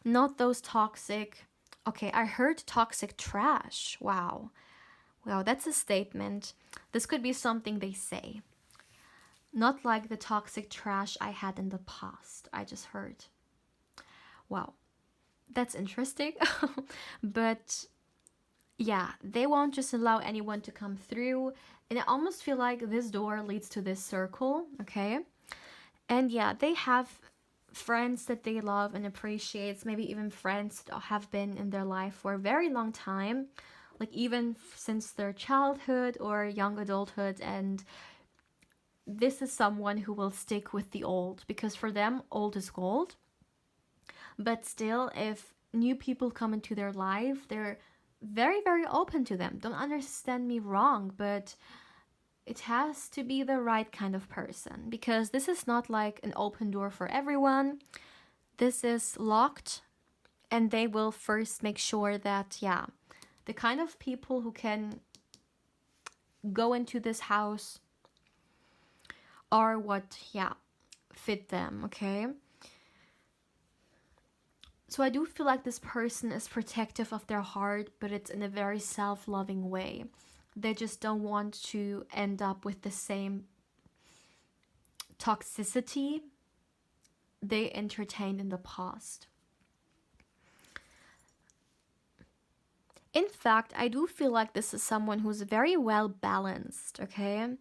Not those toxic, okay, I heard toxic trash. Wow, that's a statement. This could be something they say. Not like the toxic trash I had in the past, I just heard. Wow, that's interesting. But yeah, they won't just allow anyone to come through. And I almost feel like this door leads to this circle, okay? And yeah, they have friends that they love and appreciate, maybe even friends that have been in their life for a very long time, even since their childhood or young adulthood. And this is someone who will stick with the old, because for them, old is gold. But still, if new people come into their life, they're very, very open to them. Don't understand me wrong, but it has to be the right kind of person, because this is not like an open door for everyone. This is locked, and they will first make sure that, yeah, the kind of people who can go into this house are what, yeah, fit them, okay? So I do feel like this person is protective of their heart, but it's in a very self-loving way. They just don't want to end up with the same toxicity they entertained in the past. In fact, I do feel like this is someone who's very well balanced, okay?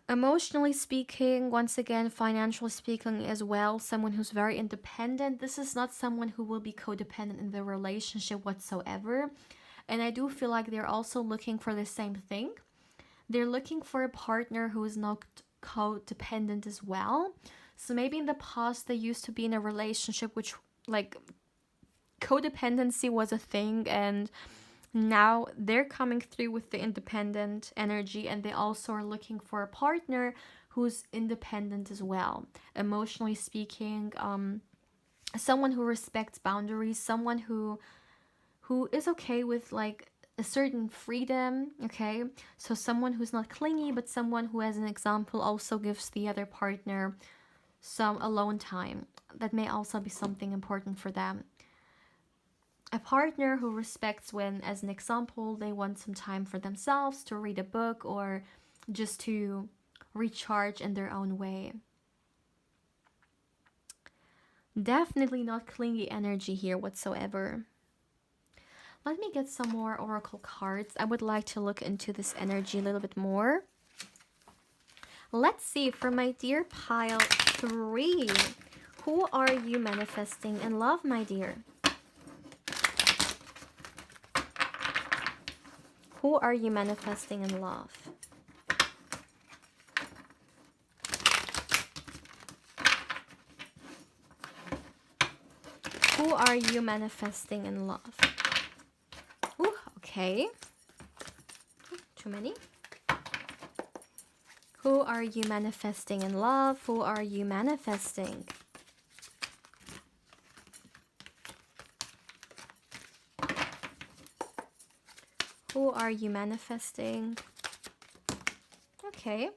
Emotionally speaking, once again, financially speaking as well, someone who's very independent. This is not someone who will be codependent in the relationship whatsoever. And I do feel like they're also looking for the same thing. They're looking for a partner who is not codependent as well. So maybe in the past they used to be in a relationship which codependency was a thing, and now they're coming through with the independent energy, and they also are looking for a partner who's independent as well, emotionally speaking, someone who respects boundaries, someone who is okay with a certain freedom, okay? So someone who's not clingy, but someone who, as an example, also gives the other partner some alone time. That may also be something important for them. A partner who respects when, as an example, they want some time for themselves to read a book or just to recharge in their own way. Definitely not clingy energy here whatsoever. Let me get some more oracle cards. I would like to look into this energy a little bit more. Let's see, for my dear pile 3, who are you manifesting in love, my dear? Who are you manifesting in love? Who are you manifesting in love? Ooh, okay. Too many. Who are you manifesting in love? Who are you manifesting? Who are you manifesting? Okay.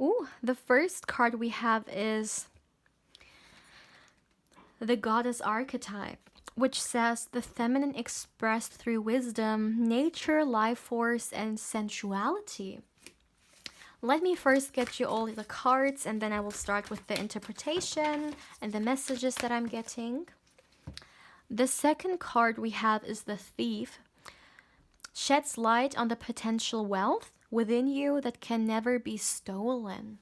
Ooh, the first card we have is the goddess archetype, which says the feminine expressed through wisdom, nature, life force, and sensuality. Let me first get you all the cards, and then I will start with the interpretation and the messages that I'm getting. The second card we have is the thief. Sheds light on the potential wealth within you that can never be stolen.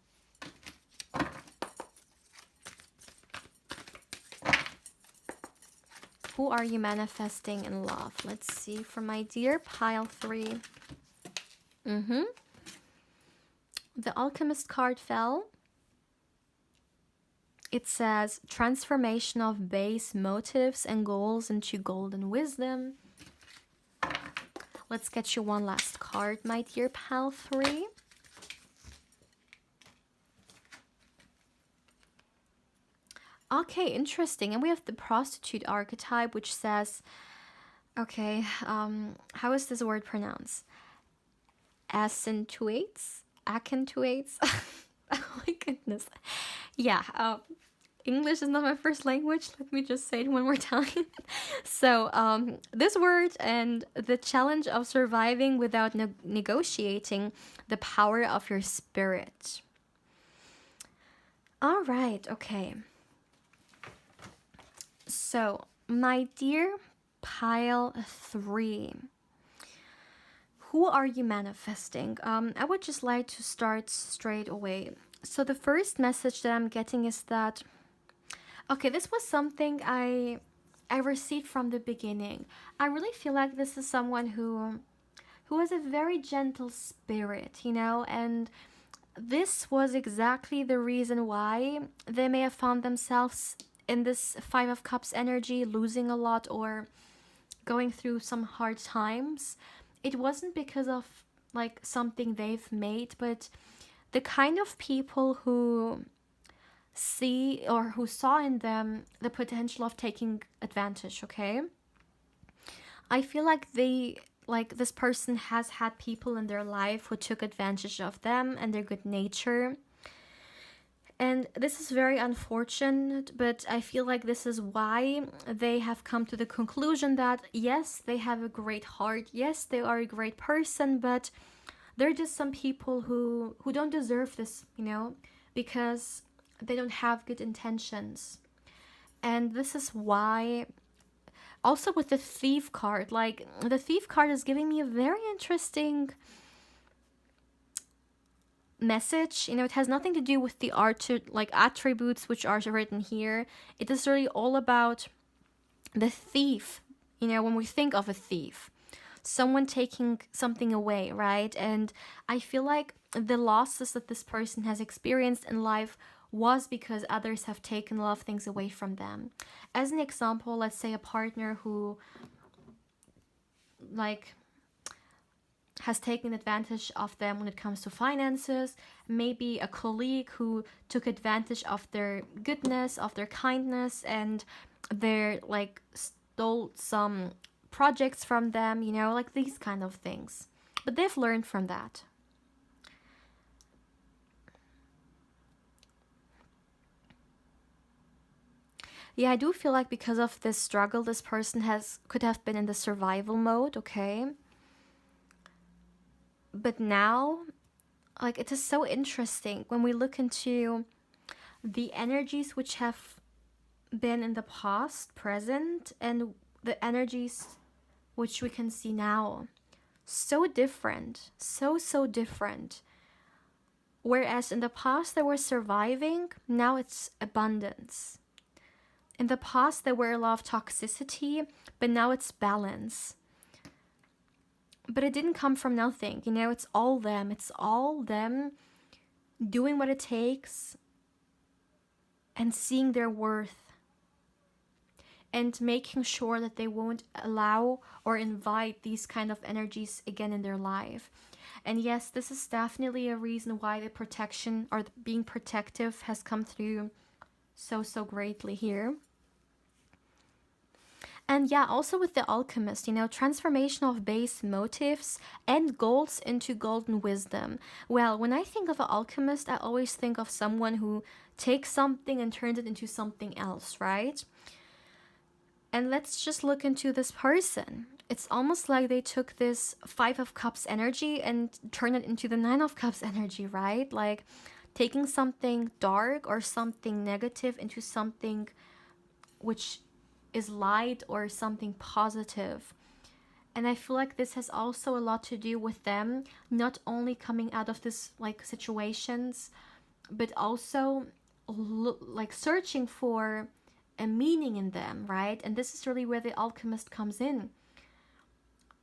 Who are you manifesting in love? Let's see, for my dear pile 3. The Alchemist card fell. It says transformation of base motives and goals into golden wisdom. Let's get you one last card, my dear pile 3. Okay, interesting. And we have the prostitute archetype, which says, okay, how is this word pronounced? Accentuates? Oh my goodness. Yeah, English is not my first language. Let me just say it one more time. So, this word and the challenge of surviving without negotiating the power of your spirit. All right, okay. So, my dear pile 3, who are you manifesting? I would just like to start straight away. So the first message that I'm getting is that, okay, this was something I received from the beginning. I really feel like this is someone who has a very gentle spirit, you know, and this was exactly the reason why they may have found themselves in this 5 of Cups energy, losing a lot or going through some hard times. It wasn't because of like something they've made, but the kind of people who see or who saw in them the potential of taking advantage, okay? I feel like this person has had people in their life who took advantage of them and their good nature. And this is very unfortunate, but I feel like this is why they have come to the conclusion that, yes, they have a great heart. Yes, they are a great person, but there are just some people who don't deserve this, you know, because they don't have good intentions. And this is why, also with the thief card, like the thief card is giving me a very interesting message. You know, it has nothing to do with the attributes which are written here. It is really all about the thief. You know, when we think of a thief, someone taking something away, right? And I feel like the losses that this person has experienced in life was because others have taken a lot of things away from them. As an example, let's say a partner who has taken advantage of them when it comes to finances, maybe a colleague who took advantage of their goodness, of their kindness, and their stole some projects from them, you know, like these kind of things. But they've learned from that. Yeah, I do feel like because of this struggle, this person could have been in the survival mode, okay? But now, like, it is so interesting when we look into the energies which have been in the past, present, and the energies which we can see now. So different. So different. Whereas in the past they were surviving, now it's abundance. In the past there were a lot of toxicity, but now it's balance. But it didn't come from nothing, you know, it's all them. It's all them doing what it takes and seeing their worth and making sure that they won't allow or invite these kind of energies again in their life. And yes, this is definitely a reason why the protection or being protective has come through so greatly here. And yeah, also with the alchemist, you know, transformation of base motives and goals into golden wisdom. Well, when I think of an alchemist, I always think of someone who takes something and turns it into something else, right? And let's just look into this person. It's almost like they took this 5 of Cups energy and turned it into the 9 of Cups energy, right? Like taking something dark or something negative into something which is light or something positive. And I feel like this has also a lot to do with them not only coming out of this like situations, but also like searching for a meaning in them, right? And this is really where the alchemist comes in.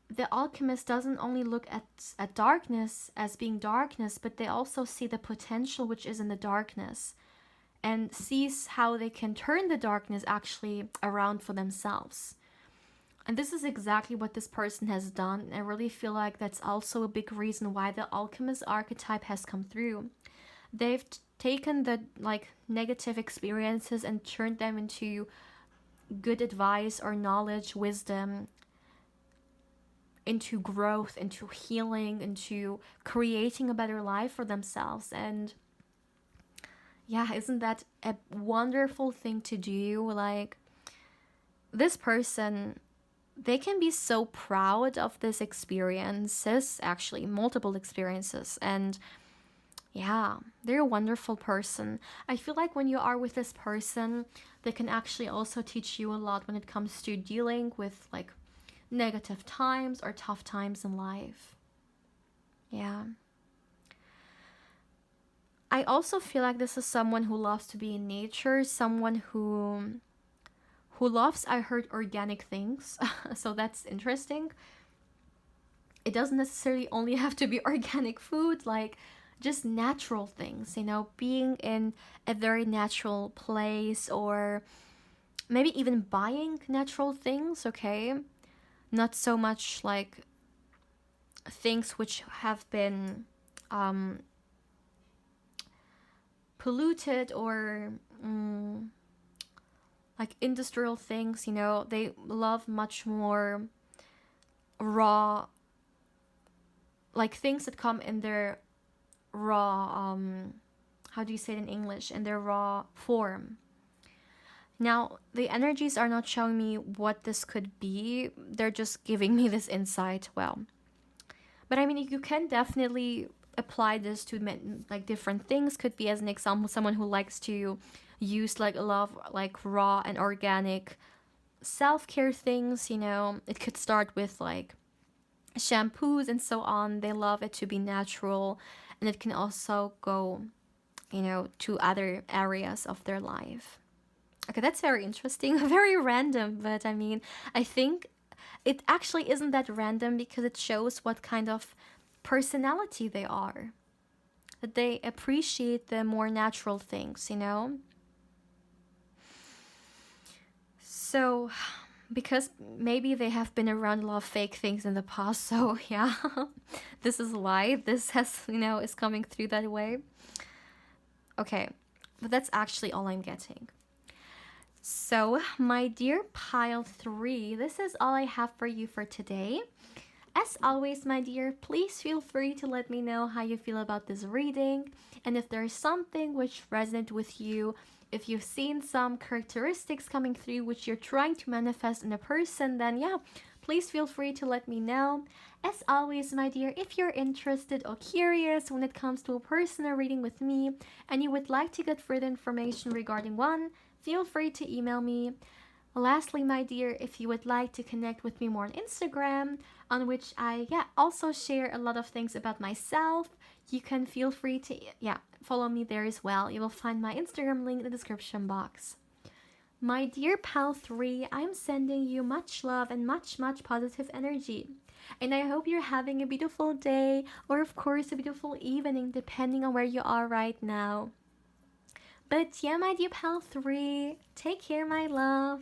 The alchemist doesn't only look at darkness as being darkness, but they also see the potential which is in the darkness and sees how they can turn the darkness actually around for themselves. And this is exactly what this person has done. I really feel like that's also a big reason why the alchemist archetype has come through. They've taken the like negative experiences and turned them into good advice or knowledge, wisdom, into growth, into healing, into creating a better life for themselves. And yeah, isn't that a wonderful thing to do? Like this person, they can be so proud of this experiences, actually multiple experiences, and yeah, they're a wonderful person. I feel like when you are with this person, they can actually also teach you a lot when it comes to dealing with like negative times or tough times in life. Yeah. I also feel like this is someone who loves to be in nature, someone who loves, I heard, organic things. So that's interesting. It doesn't necessarily only have to be organic food, like just natural things, you know, being in a very natural place, or maybe even buying natural things, okay? Not so much like things which have been polluted or like industrial things, you know. They love much more raw, like things that come in their raw, how do you say it in English, in their raw form. Now, the energies are not showing me what this could be. They're just giving me this insight. Well, but I mean, you can definitely apply this to like different things. Could be, as an example, someone who likes to use like a lot of like raw and organic self-care things, you know. It could start with like shampoos and so on. They love it to be natural, and it can also go, you know, to other areas of their life. Okay, that's very interesting. Very random, but I mean, I think it actually isn't that random because it shows what kind of personality they are. That they appreciate the more natural things, you know? So, because maybe they have been around a lot of fake things in the past, so yeah, this is why this has, you know, is coming through that way. Okay, but that's actually all I'm getting. So, my dear pile 3, this is all I have for you for today. As always, my dear, please feel free to let me know how you feel about this reading, and if there's something which resonated with you, if you've seen some characteristics coming through which you're trying to manifest in a person, then yeah, please feel free to let me know. As always, my dear, if you're interested or curious when it comes to a personal reading with me, and you would like to get further information regarding one, feel free to email me. Lastly, my dear, if you would like to connect with me more on Instagram, on which I also share a lot of things about myself, you can feel free to follow me there as well. You will find my Instagram link in the description box. My dear pal 3, I'm sending you much love and much positive energy. And I hope you're having a beautiful day, or of course a beautiful evening, depending on where you are right now. But yeah, my dear pal 3, take care, my love.